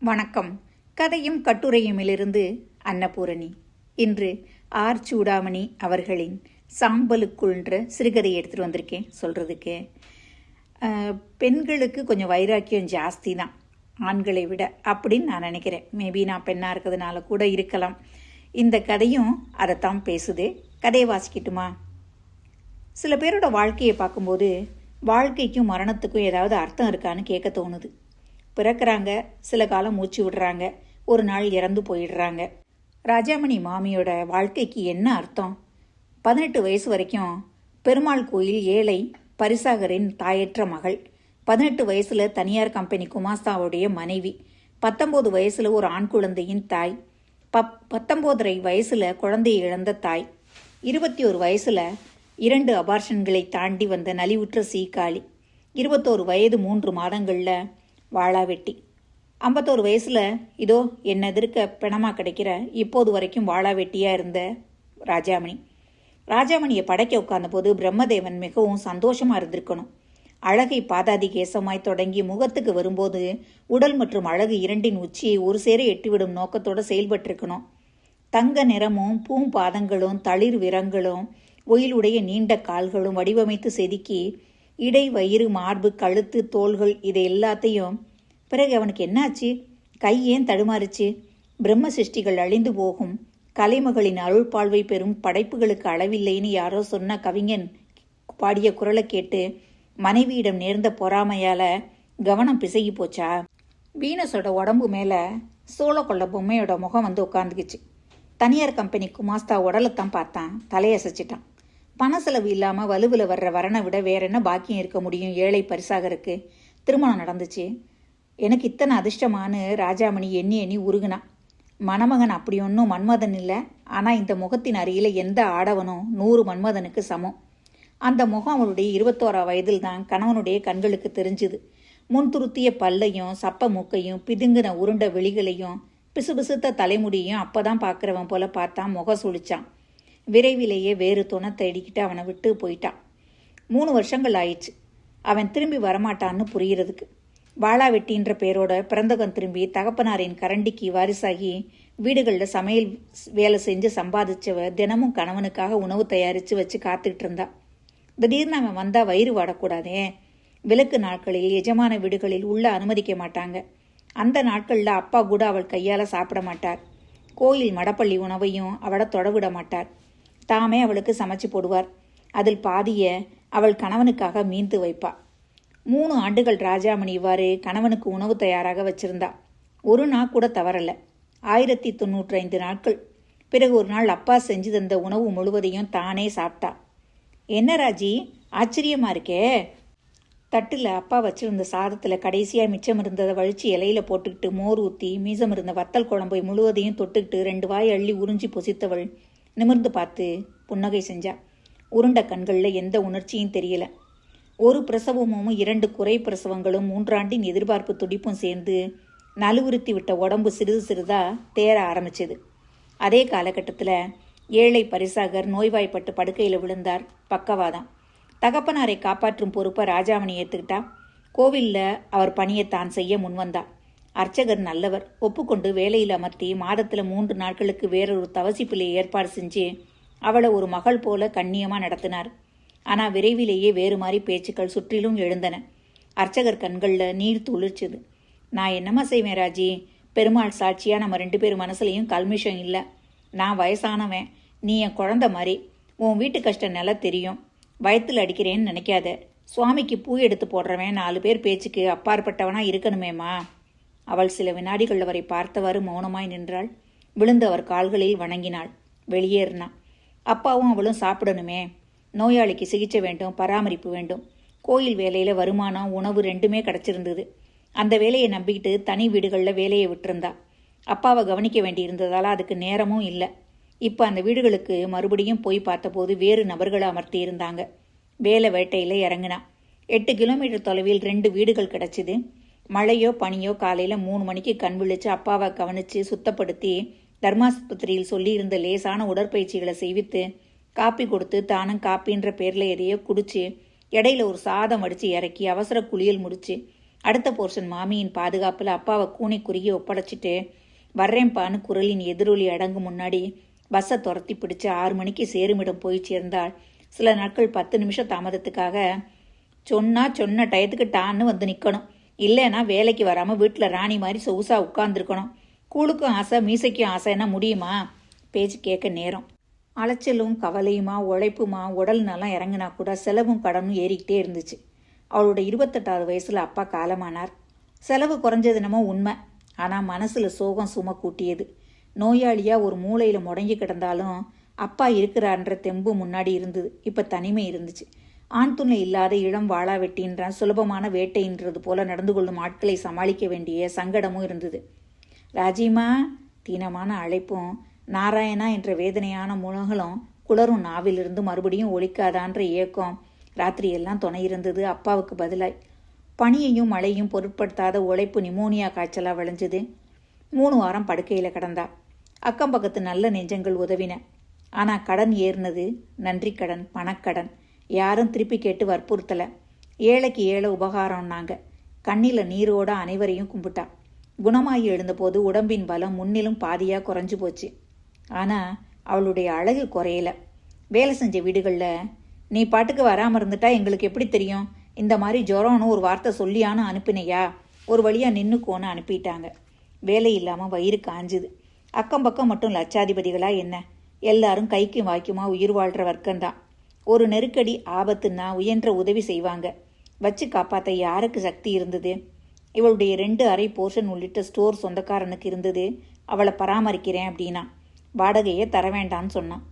வணக்கம். கதையும் கட்டுரையுமிலிருந்து அன்னபூரணி. இன்று ஆர். சூடாமணி அவர்களின் சாம்பலுக்குள்ன்ற சிறுகதை எடுத்துகிட்டு வந்திருக்கேன் சொல்கிறதுக்கு. பெண்களுக்கு கொஞ்சம் வைராக்கியம் ஜாஸ்தி தான் ஆண்களை விட அப்படின்னு நான் நினைக்கிறேன். மேபி நான் பெண்ணாக இருக்கிறதுனால கூட இருக்கலாம். இந்த கதையும் அதைத்தான் பேசுது. கதையை வாசிக்கட்டுமா? சில பேரோட வாழ்க்கையை பார்க்கும்போது வாழ்க்கைக்கும் மரணத்துக்கும் ஏதாவது அர்த்தம் இருக்கான்னு கேட்க தோணுது. பிறக்கிறாங்க, சில காலம் மூச்சு விடுறாங்க, ஒரு நாள் இறந்து போயிடுறாங்க. ராஜாமணி மாமியோட வாழ்க்கைக்கு என்ன அர்த்தம்? 18 வயசு வரைக்கும் பெருமாள் கோயில் ஏழை பரிசாகரின் தாயற்ற மகள். 18 வயசுல தனியார் கம்பெனி குமாஸ்தாவுடைய மனைவி. 19 வயசுல ஒரு ஆண் குழந்தையின் தாய். 19.5 வயசுல குழந்தையை இழந்த தாய். 21 வயசுல 2 அபார்ஷன்களை தாண்டி வந்த நலிவுற்ற சீக்காளி. 21 வயது 3 மாதங்கள்ல வாழா வெட்டி. 51 வயசுல இதோ என்ன எதிர்க்க பிணமா கிடைக்கிற இப்போது வரைக்கும் வாழா வெட்டியா இருந்த ராஜாமணி. ராஜாமணியை படைக்க உட்கார்ந்த போது பிரம்மதேவன் மிகவும் சந்தோஷமா இருந்திருக்கணும். அழகை பாதாதி கேசமாய் தொடங்கி முகத்துக்கு வரும்போது உடல் மற்றும் அழகு இரண்டின் உச்சியை ஒரு சேர எட்டிவிடும் நோக்கத்தோட செயல்பட்டிருக்கணும். தங்க நிறமும் பூம்பாதங்களும் தளிர் விரங்களும் ஒயிலுடைய நீண்ட கால்களும் வடிவமைத்து செதுக்கி இடை வயிறு மார்பு கழுத்து தோள்கள் இதை எல்லாத்தையும். பிறகு அவனுக்கு என்னாச்சு? கை ஏன் தடுமாறுச்சு? பிரம்ம சிருஷ்டிகள் அழிந்து போகும், கலைமகளின் அருள்பாழ்வை பெறும் படைப்புகளுக்கு அளவில்லைன்னு யாரோ சொன்ன கவிஞன் பாடிய குரலை கேட்டு மனைவியிடம் நேர்ந்த பொறாமையால கவனம் பிசகி போச்சா? வீனஸோட உடம்பு மேல சோளக்கொள்ள பொம்மையோட முகம் வந்து உட்காந்துக்குச்சு. தனியார் கம்பெனி குமாஸ்தா உடலைத்தான் பார்த்தான், தலையசைச்சிட்டான். பண செலவு இல்லாம வலுவில் வர்ற வரனை விட வேற என்ன பாக்கியம் இருக்க முடியும் ஏழை பரிசாகருக்கு? திருமணம் நடந்துச்சு. எனக்கு இத்தனை அதிர்ஷ்டமானு ராஜாமணி எண்ணி எண்ணி உருகுனான். மணமகன் அப்படி ஒன்றும் மன்மதன் இல்லை. ஆனால் இந்த முகத்தின் அருகில் எந்த ஆடவனும் 100 மன்மதனுக்கு சமம். அந்த முகம் அவளுடைய 21 வயதில் தான் கணவனுடைய கண்களுக்கு தெரிஞ்சுது. முன்துருத்திய பல்லையும் சப்ப மூக்கையும் பிதுங்கின உருண்ட வெளிகளையும் பிசுபிசுத்த தலைமுடியும் அப்பதான் பார்க்குறவன் போல பார்த்தான். முகம் சுழிச்சான். விரைவிலேயே வேறு துணை தேடிக்கிட்டு அவனை விட்டு போயிட்டான். 3 வருஷங்கள் ஆயிடுச்சு அவன் திரும்பி வரமாட்டான்னு புரிகிறதுக்கு. வாழா வெட்டின்ற பேரோட பிறந்தகன் திரும்பி தகப்பனாரின் கரண்டிக்கு வாரிசாகி வீடுகளில் சமையல் வேலை செஞ்சு சம்பாதிச்சவ தினமும் கணவனுக்காக உணவு தயாரித்து வச்சு காத்துக்கிட்டு இருந்தா. திடீர்னு அவன் வந்தா வயிறு வாடக்கூடாதே. விலக்கு நாட்களில் எஜமான வீடுகளில் உள்ள அனுமதிக்க மாட்டாங்க. அந்த நாட்களில் அப்பா கூட அவள் கையால் சாப்பிட மாட்டார். கோயில் மடப்பள்ளி உணவையும் அவளை தொடவிட மாட்டார். தாமே அவளுக்கு சமைச்சு போடுவார். அதில் பாதிய அவள் கணவனுக்காக மீந்து வைப்பா. 3 ஆண்டுகள் ராஜாமணி இவ்வாறு கணவனுக்கு உணவு தயாராக வச்சிருந்தா. ஒரு நாள் கூட தவறல. 1095 நாட்கள். பிறகு ஒரு நாள் அப்பா செஞ்சு தந்த உணவு முழுவதையும் தானே சாப்பிட்டா. என்ன ராஜி, ஆச்சரியமா இருக்கே. தட்டில் அப்பா வச்சிருந்த சாதத்தில் கடைசியாக மிச்சம் இருந்ததை வழிச்சு இலையில போட்டுக்கிட்டு மோர் ஊற்றி மீசம் இருந்த வத்தல் குழம்பை முழுவதையும் தொட்டுக்கிட்டு 2 வாய் அள்ளி உறிஞ்சி பொசித்தவள் நிமிர்ந்து பார்த்து புன்னகை செஞ்சா. உருண்ட கண்களில் எந்த உணர்ச்சியும் தெரியல. ஒரு பிரசவமும் 2 குறை பிரசவங்களும் 3 ஆண்டின் எதிர்பார்ப்பு துடிப்பும் சேர்ந்து நலுவுறுத்தி விட்ட உடம்பு சிறிது சிறிதா தேர ஆரம்பிச்சது. அதே காலகட்டத்தில் ஏழை பரிசாகர் நோய்வாய்ப்பட்டு படுக்கையில் விழுந்தார். பக்கவாதம். தகப்பனாரை காப்பாற்றும் பொறுப்பை ராஜாமணி ஏற்றுக்கிட்டா. கோவிலில் அவர் பணியை தான் செய்ய முன்வந்தா. அர்ச்சகர் நல்லவர். ஒப்புக்கொண்டு வேலையில் அமர்த்தி மாதத்தில் 3 நாட்களுக்கு வேறொரு தவசி பிள்ளையை ஏற்பாடு செஞ்சு அவளை ஒரு மகள் போல கண்ணியமாக நடத்தினார். ஆனால் விரைவிலேயே வேறு மாதிரி பேச்சுக்கள் சுற்றிலும் எழுந்தன. அர்ச்சகர் கண்களில் நீர் துளிர்ச்சுது. நான் என்னம்மா செய்வேன் ராஜி? பெருமாள் சாட்சியாக நம்ம 2 பேர் மனசுலையும் கல்மிஷம் இல்லை. நான் வயசானவன், நீ என் குழந்த மாதிரி. உன் வீட்டு கஷ்டம் நல்லா தெரியும். வயத்தில் அடிக்கிறேன்னு நினைக்காத. சுவாமிக்கு பூ எடுத்து போடுறவன் 4 பேர் பேச்சுக்கு அப்பாற்பட்டவனா இருக்கணுமேம்மா. அவள் சில வினாடிகள் அவரை பார்த்தவாறு மௌனமாய் நின்றாள். விழுந்து அவர் கால்களில் வணங்கினாள். வெளியேறினாள். அப்பாவும் அவளும் சாப்பிடணுமே. நோயாளிக்கு சிகிச்சை வேண்டும், பராமரிப்பு வேண்டும். கோயில் வேலையில் வருமானம் உணவு 2மே கிடச்சிருந்தது. அந்த வேலையை நம்பிக்கிட்டு தனி வீடுகளில் வேலையை விட்டுருந்தா. அப்பாவை கவனிக்க வேண்டியிருந்ததால் அதுக்கு நேரமும் இல்லை. இப்போ அந்த வீடுகளுக்கு மறுபடியும் போய் பார்த்தபோது வேறு நபர்களை அமர்த்தி இருந்தாங்க. வேலை வேட்டையில் இறங்கினா. 8 கிலோமீட்டர் தொலைவில் 2 வீடுகள் கிடச்சிது. மழையோ பனியோ காலையில் 3 மணிக்கு கண் விழிச்சு அப்பாவை கவனித்து சுத்தப்படுத்தி தர்மாஸ்பத்திரியில் சொல்லியிருந்த லேசான உடற்பயிற்சிகளை செய்வித்து காப்பி கொடுத்து தானும் காப்பின்ற பேரில் எதையோ குடிச்சு இடையில ஒரு சாதம் வடித்து இறக்கி அவசர குளியல் முடிச்சு அடுத்த போர்ஷன் மாமியின் பாதுகாப்பில் அப்பாவை கூனை குறுகி ஒப்படைச்சிட்டு வர்றேன்பான்னு குரலின் எதிரொலி அடங்கும் முன்னாடி பஸ்ஸை துரத்தி பிடிச்சு 6 மணிக்கு சேருமிடம் போய் சேர்ந்தாள். சில நாட்கள் 10 நிமிஷம் தாமதத்துக்காக சொன்ன டயத்துக்கு டான்னு வந்து நிற்கணும். இல்லைன்னா வேலைக்கு வராமல் வீட்டில் ராணி மாதிரி சொகுசா உட்கார்ந்துருக்கணும். கூழுக்கும் ஆசை மீசைக்கும் ஆசைன்னா முடியுமா? பேச்சு கேட்க நேரம். அலைச்சலும் கவலையுமா உழைப்புமா உடல் நலம் இறங்கினா கூட செலவும் கடனும் ஏறிக்கிட்டே இருந்துச்சு. அவளோட 28வது வயசில் அப்பா காலமானார். செலவு குறைஞ்சது என்னமோ உண்மை. ஆனால் மனசில் சோகம் சும கூட்டியது. நோயாளியாக ஒரு மூளையில் முடங்கி கிடந்தாலும் அப்பா இருக்கிறான்ற தெம்பு முன்னாடி இருந்தது. இப்போ தனிமை இருந்துச்சு. ஆண் துணை இல்லாத இளம் வாழா வெட்டின்ற சுலபமான வேட்டைன்றது போல நடந்து கொள்ளும் ஆட்களை சமாளிக்க வேண்டிய சங்கடமும் இருந்தது. ராஜிமா தீனமான அழைப்பும் நாராயணா என்ற வேதனையான முழங்களும் குளரும் நாவிலிருந்து மறுபடியும் ஒழிக்காதான்ற ஏக்கம் ராத்திரியெல்லாம் துணை இருந்தது அப்பாவுக்கு பதிலாய். பனியையும் மழையும் பொருட்படுத்தாத உழைப்பு நிமோனியா காய்ச்சலாக விளைஞ்சது. 3 வாரம் படுக்கையில் கிடந்தா. அக்கம் பக்கத்து நல்ல நெஞ்சங்கள் உதவின. ஆனால் கடன் ஏறினது நன்றி கடன், பணக்கடன். யாரும் திருப்பி கேட்டு வற்புறுத்தலை. ஏழைக்கு ஏழை உபகாரம்னாங்க. கண்ணில் நீரோட அனைவரையும் கும்பிட்டா. குணமாகி எழுந்தபோது உடம்பின் பலம் முன்னிலும் பாதியாக குறைஞ்சு போச்சு. ஆனால் அவளுடைய அழகு குறையல. வேலை செஞ்ச வீடுகளில் நீ பாட்டுக்கு வராமல் இருந்துட்டா எங்களுக்கு எப்படி தெரியும்? இந்த மாதிரி ஜுரம்னு ஒரு வார்த்தை சொல்லியானு அனுப்பினையா? ஒரு வழியாக நின்றுக்கோன்னு அனுப்பிட்டாங்க. வேலை இல்லாமல் வயிறு காஞ்சுது. அக்கம் பக்கம் மட்டும் லட்சாதிபதிகளா என்ன? எல்லாரும் கைக்கும் வாய்க்குமா உயிர் வாழ்கிற வர்க்கம்தான். ஒரு நெருக்கடி ஆபத்துன்னா உயன்ற உதவி செய்வாங்க. வச்சு காப்பாற்ற யாருக்கு சக்தி இருந்தது? இவளுடைய 2 அறை போர்ஷன் உள்ளிட்ட ஸ்டோர் சொந்தக்காரனுக்கு இருந்தது. அவளை பராமரிக்கிறேன் அப்படின்னா வாடகையே தர வேண்டான்னு சொன்னான்.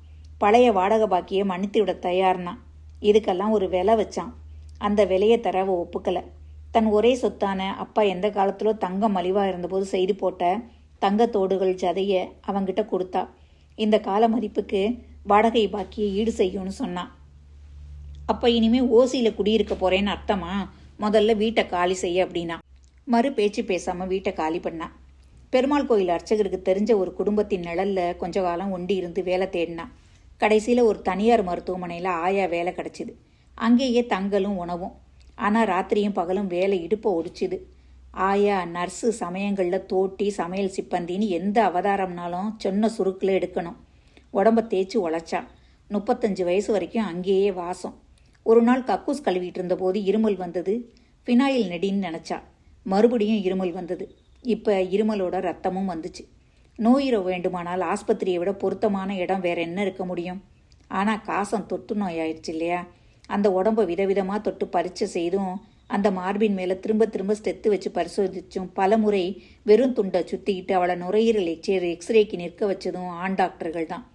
பழைய வாடகை பாக்கியை மன்னித்து விட தயார்னா. இதுக்கெல்லாம் ஒரு விலை வச்சான். அந்த விலையை தர அவ ஒப்புக்கலை. தன் ஒரே சொத்தான அப்பா எந்த காலத்திலோ தங்கம் மலிவாக இருந்தபோது செய்து போட்ட தங்கத்தோடுகள் ஜதைய அவங்கிட்ட கொடுத்தா. இந்த கால மதிப்புக்கு வாடகை பாக்கியை ஈடு செய்யும்னு சொன்னான். அப்போ இனிமே ஓசியில் குடியிருக்க போறேன்னு அர்த்தமா? முதல்ல வீட்டை காலி செய்ய அப்படின்னா. மறு பேச்சு பேசாமல் வீட்டை காலி பண்ணா. பெருமாள் கோயில் அர்ச்சகருக்கு தெரிஞ்ச ஒரு குடும்பத்தின் நிழல்ல கொஞ்ச காலம் ஒண்டி இருந்து வேலை தேடினா. கடைசியில் ஒரு தனியார் மருத்துவமனையில் ஆயா வேலை கிடச்சிது. அங்கேயே தங்கலும் உணவும். ஆனால் ராத்திரியும் பகலும் வேலை இடுப்பை ஒடிச்சுது. ஆயா, நர்ஸு சமயங்களில் தோட்டி சமையல் சிப்பந்தின்னு எந்த அவதாரம்னாலும் சொன்ன சுருக்கில் எடுக்கணும். உடம்ப தேய்ச்சி உழைச்சா. 35 வயசு வரைக்கும் அங்கேயே வாசம். ஒரு நாள் கக்கூஸ் கழுவிட்டு இருந்தபோது இருமல் வந்தது. ஃபினாயில் நெடின்னு நினச்சா. மறுபடியும் இருமல் வந்தது. இப்போ இருமலோட ரத்தமும் வந்துச்சு. நோயிற வேண்டுமானால் ஆஸ்பத்திரியை விட பொருத்தமான இடம் வேற என்ன இருக்க முடியும்? ஆனால் காசம் தொற்று நோயாயிடுச்சு இல்லையா? அந்த உடம்பை விதவிதமாக தொட்டு பரீட்சை செய்தும் அந்த மார்பின் மேலே திரும்ப திரும்ப ஸ்டெத்து வச்சு பரிசோதிச்சும் பல முறை வெறும் துண்டை சுற்றிக்கிட்டு அவளை நுரையீரல் எக்ஸ்ரேக்கு நிற்க வச்சதும் ஆண் டாக்டர்கள் தான்.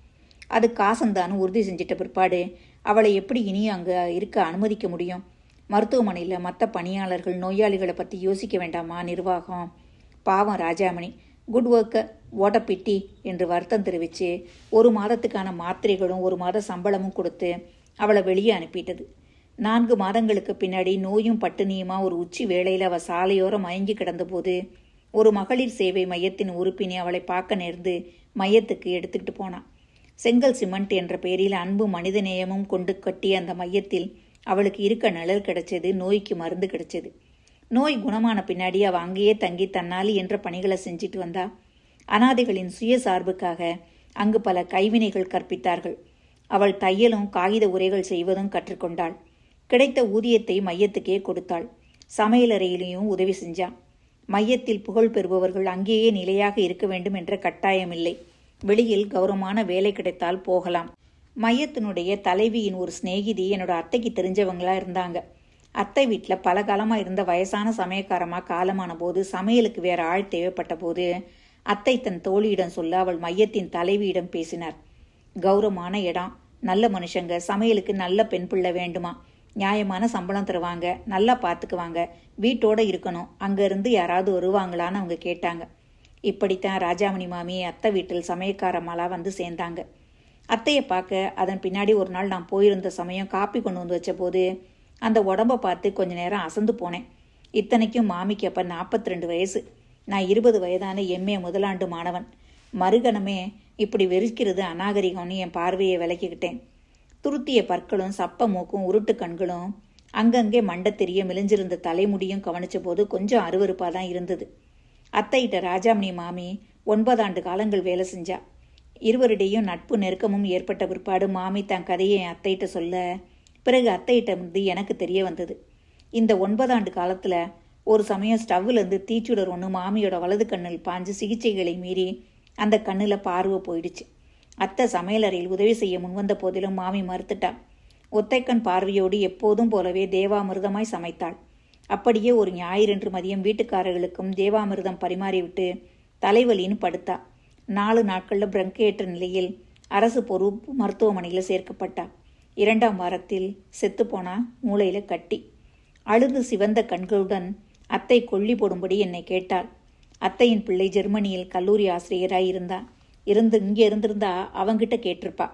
அது காசந்தான்னு உறுதி செஞ்சிட்ட பிற்பாடு அவளை எப்படி இனியும் அங்கே இருக்க அனுமதிக்க முடியும்? மருத்துவமனையில் மற்ற பணியாளர்கள் நோயாளிகளை பற்றி யோசிக்க வேண்டாமா நிர்வாகம்? பாவம் Rajamani, good worker, what a pity என்று வருத்தம் தெரிவித்து 1 மாதத்துக்கான மாத்திரைகளும் 1 மாத சம்பளமும் கொடுத்து அவளை வெளியே அனுப்பிட்டது. 4 மாதங்களுக்கு பின்னாடி நோயும் பட்டினியுமா ஒரு உச்சி வேளையில் அவள் சாலையோரம் மயங்கி கிடந்தபோது ஒரு மகளிர் சேவை மையத்தின் உறுப்பினை அவளை பார்க்க நேர்ந்து மையத்துக்கு எடுத்துக்கிட்டு போனான். செங்கல் சிமெண்ட் என்ற பெயரில் அன்பும் மனிதநேயமும் கொண்டு கட்டிய அந்த மையத்தில் அவளுக்கு இருக்க நிழல் கிடைச்சது. நோய்க்கு மருந்து கிடைச்சது. நோய் குணமான பின்னாடி அவள் அங்கேயே தங்கி தன்னாலி என்ற பணிகளை செஞ்சிட்டு வந்தா. அனாதைகளின் சுயசார்புக்காக அங்கு பல கைவினைகள் கற்பித்தார்கள். அவள் தையலும் காகித உரைகள் செய்வதும் கற்றுக்கொண்டாள். கிடைத்த ஊதியத்தை மையத்துக்கே கொடுத்தாள். சமையலறையிலையும் உதவி செஞ்சான். மையத்தில் புகழ் பெறுபவர்கள் அங்கேயே நிலையாக இருக்க வேண்டும் என்ற கட்டாயமில்லை. வெளியில் கௌரவமான வேலை கிடைத்தால் போகலாம். மையத்தினுடைய தலைவியின் ஒரு சிநேகிதி என்னோட அத்தைக்கு தெரிஞ்சவங்களா இருந்தாங்க. அத்தை வீட்டில் பல காலமாக இருந்த வயசான சமயக்காரமாக காலமான போது சமையலுக்கு வேற ஆள் தேவைப்பட்ட போது அத்தை தன் தோழியிடம் சொல்ல அவள் மையத்தின் தலைவியிடம் பேசினார். கௌரவமான இடம், நல்ல மனுஷங்க, சமையலுக்கு நல்ல பெண் பிள்ளை வேண்டுமா, நியாயமான சம்பளம் தருவாங்க, நல்லா பார்த்துக்குவாங்க, வீட்டோட இருக்கணும், அங்கேருந்து யாராவது வருவாங்களான்னு அவங்க கேட்டாங்க. இப்படித்தான் ராஜாமணி மாமி அத்தை வீட்டில் சமயக்காரம்மாலாம் வந்து சேர்ந்தாங்க. அத்தையை பார்க்க அதன் பின்னாடி ஒரு நாள் நான் போயிருந்த சமயம் காப்பி கொண்டு வந்து வச்ச போது அந்த உடம்பை பார்த்து கொஞ்ச நேரம் அசந்து போனேன். இத்தனைக்கும் மாமிக்கு அப்போ 42 வயசு. நான் 20 வயதான MA முதலாண்டு மாணவன். மறுகணமே இப்படி வெறிக்கிறது அநாகரிகம்னு என் பார்வையை விளக்கிக்கிட்டேன். துருத்திய பற்களும் சப்ப மூக்கும் உருட்டு கண்களும் அங்கங்கே மண்டை தெரிய மெலிஞ்சிருந்த தலைமுடியும் கவனிச்ச போது கொஞ்சம் அருவருப்பாக தான் இருந்தது. அத்தைகிட்ட ராஜாமணி மாமி 9 ஆண்டு காலங்கள் வேலை செஞ்சா. இருவரிடையும் நட்பு நெருக்கமும் ஏற்பட்ட பிற்பாடு மாமி தன் கதையை என் அத்தைகிட்ட சொல்ல, பிறகு அத்தைகிட்ட வந்து எனக்கு தெரிய வந்தது. இந்த 9 ஆண்டு காலத்தில் ஒரு சமயம் ஸ்டவ்விலேருந்து தீச்சுடர் ஒன்று மாமியோட வலது கண்ணில் பாஞ்சு சிகிச்சைகளை மீறி அந்த கண்ணில் பார்வை போயிடுச்சு. அத்தை சமையலறையில் உதவி செய்ய முன்வந்த போதிலும் மாமி மறுத்துட்டா. ஒத்தைக்கண் பார்வையோடு எப்போதும் போலவே தேவாமிர்தமாய் சமைத்தாள். அப்படியே ஒரு ஞாயிறன்று மதியம் வீட்டுக்காரர்களுக்கும் தேவாமிர்தம் பரிமாறிவிட்டு தலைவலின்னு படுத்தா. 4 நாட்களில் பிரங்கேற்ற நிலையில் அரசு பொறுப்பு மருத்துவமனையில் சேர்க்கப்பட்டா. 2ஆம் வாரத்தில் செத்துப்போனா மூளையில் கட்டி. அழுது சிவந்த கண்களுடன் அத்தை கொல்லி போடும்படி என்னை கேட்டாள். அத்தையின் பிள்ளை ஜெர்மனியில் கல்லூரி ஆசிரியராய் இருந்தான். இங்கே இருந்திருந்தா அவங்கிட்ட கேட்டிருப்பா.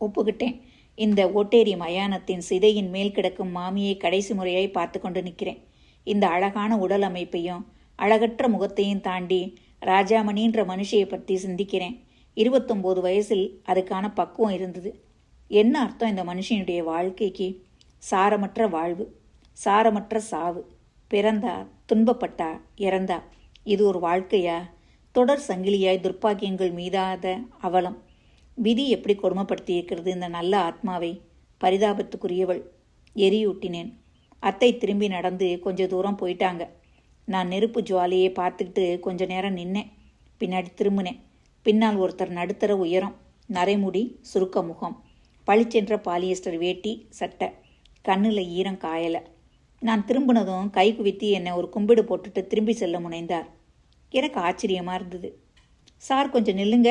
ஒப்புக்கிட்டேன். இந்த ஓட்டேரி மயானத்தின் சிதையின் மேல் கிடக்கும் மாமியை கடைசி முறையாய் பார்த்து கொண்டு நிற்கிறேன். இந்த அழகான உடல் அமைப்பையும் அழகற்ற முகத்தையும் தாண்டி ராஜாமணின்ற மனுஷியை பற்றி சிந்திக்கிறேன். 29 வயசில் அதுக்கான பக்குவம் இருந்தது. என்ன அர்த்தம் இந்த மனுஷனுடைய வாழ்க்கைக்கு? சாரமற்ற வாழ்வு, சாரமற்ற சாவு. பிறந்தா, துன்பப்பட்டா, இறந்தா. இது ஒரு வாழ்க்கையா? தொடர் சங்கிலியாய் துர்ப்பாக்கியங்கள் மீதாத அவலம். விதி எப்படி கொடுமைப்படுத்தி இருக்கிறது இந்த நல்ல ஆத்மாவை. பரிதாபத்துக்குரியவள். எரியூட்டினேன். அத்தை திரும்பி நடந்து கொஞ்ச தூரம் போயிட்டாங்க. நான் நெருப்பு ஜுவாலையை பார்த்துக்கிட்டு கொஞ்ச நேரம் நின்னேன். பின்னாடி திரும்பினேன். பின்னால் ஒருத்தர் நடுத்தர உயரம், நரைமுடி, சுருக்க முகம், பளிச்சென்ற பாலியஸ்டர் வேட்டி சட்டை, கண்ணில் ஈரம் காயலை. நான் திரும்பினதும் கை குவித்து என்னை ஒரு கும்பிடு போட்டுட்டு திரும்பி செல்ல முனைந்தார். எனக்கு ஆச்சரியமாக இருந்தது. சார் கொஞ்சம் நில்லுங்க.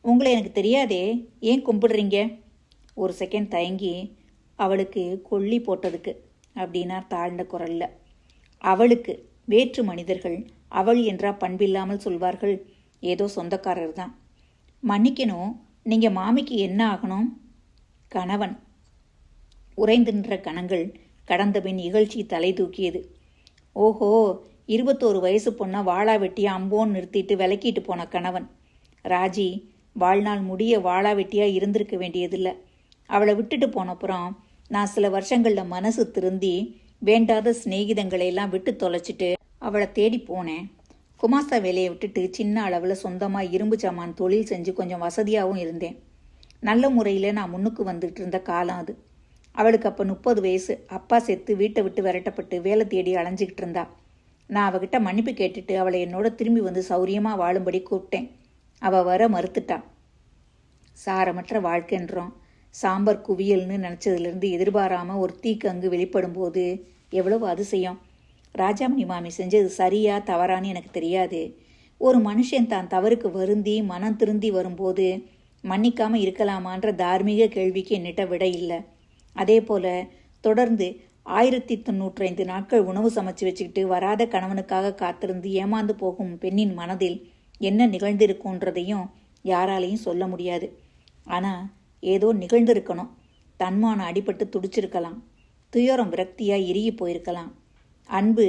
உங்களை எனக்கு தெரியாதே, ஏன் கும்பிடுறீங்க? ஒரு செகண்ட் தயங்கி, அவளுக்கு கொல்லி போட்டதுக்கு அப்படின்னார் தாழ்ந்த குரல்ல. அவளுக்கு. வேற்று மனிதர்கள் அவள் என்றா பண்பில்லாமல் சொல்வார்கள். ஏதோ சொந்தக்காரர் தான். மன்னிக்கணும், நீங்கள் மாமிக்கு என்ன ஆகணும்? கணவன். உறைந்து நின்ற கணங்கள் கடந்த பின் இகழ்ச்சி தலை தூக்கியது. ஓஹோ, 21 வயசு பொண்ணை வாளா வெட்டியா அம்போன்னு நிறுத்திட்டு விலக்கிட்டு போன கணவன். ராஜி வாழ்நாள் முடிய வாளா வெட்டியா இருந்திருக்க வேண்டியதில்லை. அவளை விட்டுட்டு போனப்புறம் நான் சில வருஷங்களில் மனசு திருந்தி வேண்டாத சிநேகிதங்களையெல்லாம் விட்டு தொலைச்சிட்டு அவளை தேடி போனேன். குமாஸ்தா வேலையை விட்டுட்டு சின்ன அளவில் சொந்தமாக இரும்பு சாமான் தொழில் செஞ்சு கொஞ்சம் வசதியாகவும் இருந்தேன். நல்ல முறையில் நான் முன்னுக்கு வந்துட்டு இருந்த காலம் அது. அவளுக்கு அப்போ 30 வயசு. அப்பா செத்து வீட்டை விட்டு விரட்டப்பட்டு வேலை தேடி அலைஞ்சிக்கிட்டு இருந்தா. நான் அவகிட்ட மன்னிப்பு கேட்டுட்டு அவளை என்னோட திரும்பி வந்து சௌரியமாக வாழும்படி கூப்பிட்டேன். அவள் வர மறுத்துட்டா. சாரமற்ற வாழ்க்கைன்றோம். சாம்பார் குவியல்னு நினச்சதுலேருந்து எதிர்பாராமல் ஒரு தீக்கு அங்கு வெளிப்படும் போது எவ்வளவு அதிசயம். ராஜாமணி மாமி செஞ்சது சரியா தவறான்னு எனக்கு தெரியாது. ஒரு மனுஷன் தான் தவறுக்கு வருந்தி மனம் திருந்தி வரும்போது மன்னிக்காமல் இருக்கலாமான்ற தார்மீக கேள்விக்கு என்னிட்ட விட இல்லை. அதே போல் தொடர்ந்து 1095 நாட்கள் உணவு சமைச்சு வச்சுக்கிட்டு வராத கணவனுக்காக காத்திருந்து ஏமாந்து போகும் பெண்ணின் மனதில் என்ன நிகழ்ந்திருக்குன்றதையும் யாராலையும் சொல்ல முடியாது. ஆனால் ஏதோ நிகழ்ந்திருக்கணும். தன்மானம் அடிபட்டு துடிச்சிருக்கலாம். துயரம் விரக்தியாக இறுகி போயிருக்கலாம். அன்பு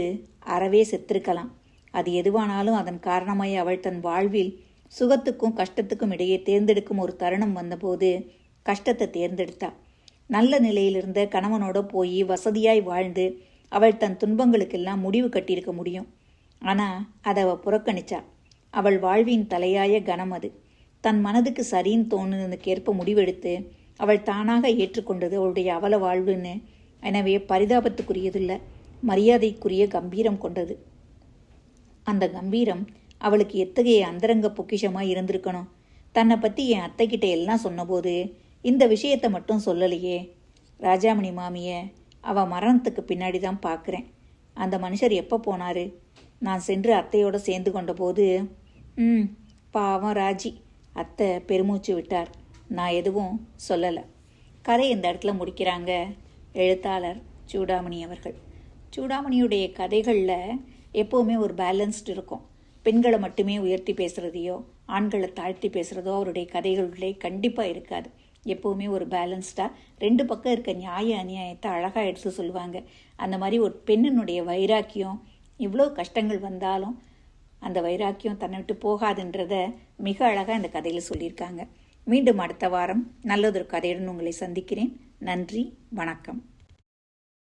அறவே செத்திருக்கலாம். அது எதுவானாலும் அதன் காரணமாய் அவள் தன் வாழ்வில் சுகத்துக்கும் கஷ்டத்துக்கும் இடையே தேர்ந்தெடுக்கும் ஒரு தருணம் வந்தபோது கஷ்டத்தை தேர்ந்தெடுத்தா. நல்ல நிலையிலிருந்த கணவனோட போய் வசதியாய் வாழ்ந்து அவள் தன் துன்பங்களுக்கெல்லாம் முடிவு கட்டியிருக்க முடியும். ஆனால் அதை அவள் புறக்கணிச்சா. அவள் வாழ்வின் தலையாய கணம் அது. தன் மனதுக்கு சரின்னு தோணுனதுக்கேற்ப முடிவெடுத்து அவள் தானாக ஏற்றுக்கொண்டது அவளுடைய அவல வாழ்வுன்னு. எனவே பரிதாபத்துக்குரியதில்லை, மரியாதைக்குரிய கம்பீரம் கொண்டது. அந்த கம்பீரம் அவளுக்கு எத்தகைய அந்தரங்க பொக்கிஷமாக இருந்திருக்கணும். தன்னை பற்றி என் அத்தைக்கிட்ட எல்லாம் சொன்னபோது இந்த விஷயத்தை மட்டும் சொல்லலையே. ராஜாமணி மாமியை அவள் மரணத்துக்கு பின்னாடி தான் பார்க்குறேன். அந்த மனுஷர் எப்போ போனார்? நான் சென்று அத்தையோடு சேர்ந்து கொண்ட போது பாவம் ராஜி. அத்தை பெருமூச்சு விட்டார். நான் எதுவும் சொல்லலை. கதை இந்த இடத்துல முடிக்கிறாங்க எழுத்தாளர் சூடாமணி அவர்கள். சூடாமணியுடைய கதைகளில் எப்போவுமே ஒரு பேலன்ஸ்டு இருக்கும். பெண்களை மட்டுமே உயர்த்தி பேசுகிறதையோ ஆண்களை தாழ்த்தி பேசுகிறதோ அவருடைய கதைகளிலே கண்டிப்பாக இருக்காது. எப்போவுமே ஒரு பேலன்ஸ்டாக 2 பக்கம் இருக்க நியாய அநியாயத்தை அழகாக எடுத்து சொல்லுவாங்க. அந்த மாதிரி ஒரு பெண்ணினுடைய வைராக்கியம் இவ்வளோ கஷ்டங்கள் வந்தாலும் அந்த வைராக்கியம் தன்னை விட்டு போகாதுன்றத மிக அழகாக இந்த கதையில் சொல்லியிருக்காங்க. மீண்டும் அடுத்த வாரம் நல்லதொரு கதையுடன் உங்களை சந்திக்கிறேன். நன்றி, வணக்கம்.